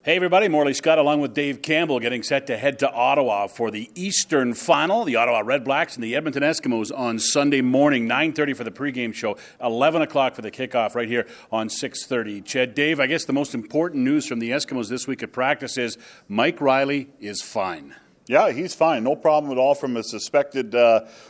Hey everybody, Morley Scott along with Dave Campbell getting set to head to Ottawa for the Eastern Final. The Ottawa Redblacks and the Edmonton Eskimos on Sunday morning, 9:30 for the pregame show, 11 o'clock for the kickoff right here on 6:30. Ched, Dave, I guess the most important news from the Eskimos this week at practice is Mike Reilly is fine. Yeah, he's fine. No problem at all from a suspected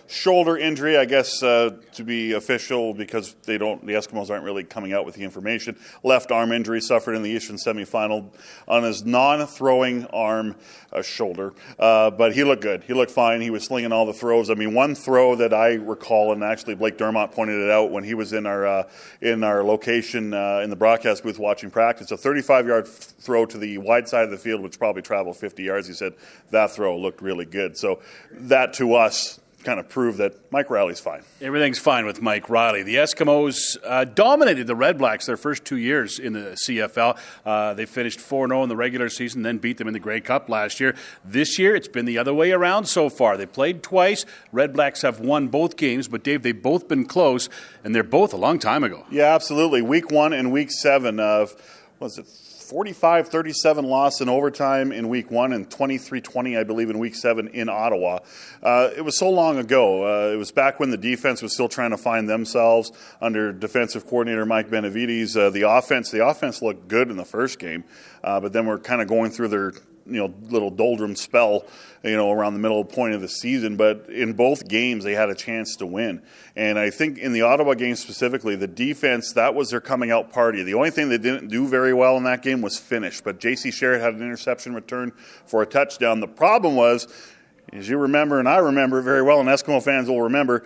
shoulder injury, I guess, to be official because the Eskimos aren't really coming out with the information. Left arm injury suffered in the Eastern semifinal on his non-throwing arm shoulder. But he looked good. He looked fine. He was slinging all the throws. I mean, one throw that I recall, and actually Blake Dermott pointed it out when he was in our location in the broadcast booth watching practice, a 35-yard throw to the wide side of the field, which probably traveled 50 yards. He said that throw looked really good. So that to us kind of proved that Mike Reilly's fine. Everything's fine with Mike Reilly. The Eskimos dominated the Redblacks their first 2 years in the CFL. They finished 4-0 in the regular season, then beat them in the Grey Cup last year. This year, it's been the other way around so far. They played twice. Redblacks have won both games, but Dave, they've both been close, and they're both a long time ago. Yeah, absolutely. Week 1 and Week 7 of, 45-37 loss in overtime in Week 1 and 23-20, I believe, in Week 7 in Ottawa. It was so long ago. It was back when the defense was still trying to find themselves under defensive coordinator Mike Benavides. The offense looked good in the first game, but then we're kind of going through their little doldrum spell, around the middle point of the season. But in both games, they had a chance to win. And I think in the Ottawa game specifically, the defense, that was their coming out party. The only thing they didn't do very well in that game was finish. But J.C. Sherritt had an interception return for a touchdown. The problem was, as you remember, and I remember very well, and Eskimo fans will remember,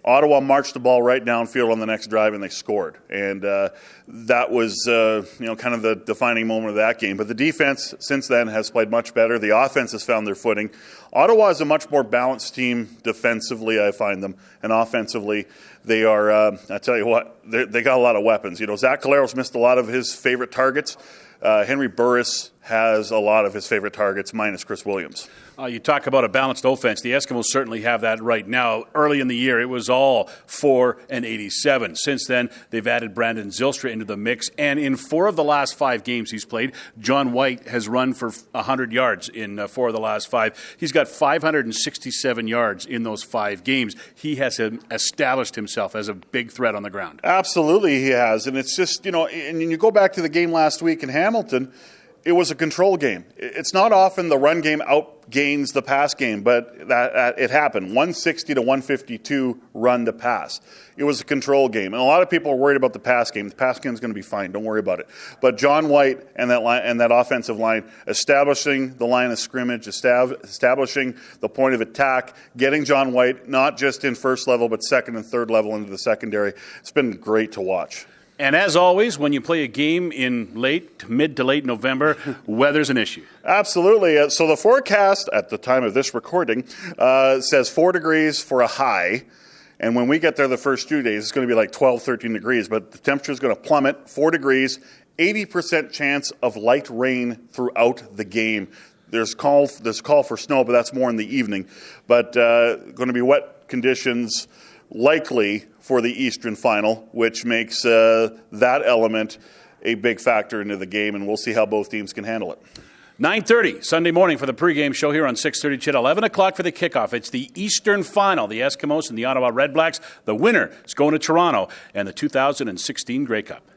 Ottawa marched the ball right downfield on the next drive, and they scored. And that was, kind of the defining moment of that game. But the defense since then has played much better. The offense has found their footing. Ottawa is a much more balanced team defensively, I find them. And offensively, they are, I tell you what, they got a lot of weapons. Zach Collaros missed a lot of his favorite targets. Henry Burris has a lot of his favorite targets, minus Chris Williams. You talk about a balanced offense. The Eskimos certainly have that right now. Early in the year, it was all 4-87. Since then, they've added Brandon Zylstra into the mix. And in 4 of the last 5 games he's played, John White has run for 100 yards in 4 of the last 5. He's got 567 yards in those 5 games. He has established himself as a big threat on the ground. Absolutely he has. And it's just, and you go back to the game last week in Hamilton, it was a control game. It's not often the run game outgains the pass game, but that it happened. 160 to 152 run to pass. It was a control game. And a lot of people are worried about the pass game. The pass game is going to be fine. Don't worry about it. But John White and that offensive line, establishing the line of scrimmage, establishing the point of attack, getting John White not just in first level, but second and third level into the secondary. It's been great to watch. And as always, when you play a game in mid to late November, weather's an issue. Absolutely. So the forecast at the time of this recording says 4 degrees for a high. And when we get there the first 2 days, it's going to be like 12, 13 degrees. But the temperature is going to plummet, 4 degrees, 80% chance of light rain throughout the game. There's a call for snow, but that's more in the evening. But going to be wet conditions likely for the Eastern Final, which makes that element a big factor into the game, and we'll see how both teams can handle it. 9:30 Sunday morning for the pregame show here on 6:30 Ched. 11 o'clock for the kickoff. It's the Eastern Final, the Eskimos and the Ottawa Redblacks. The winner is going to Toronto and the 2016 Grey Cup.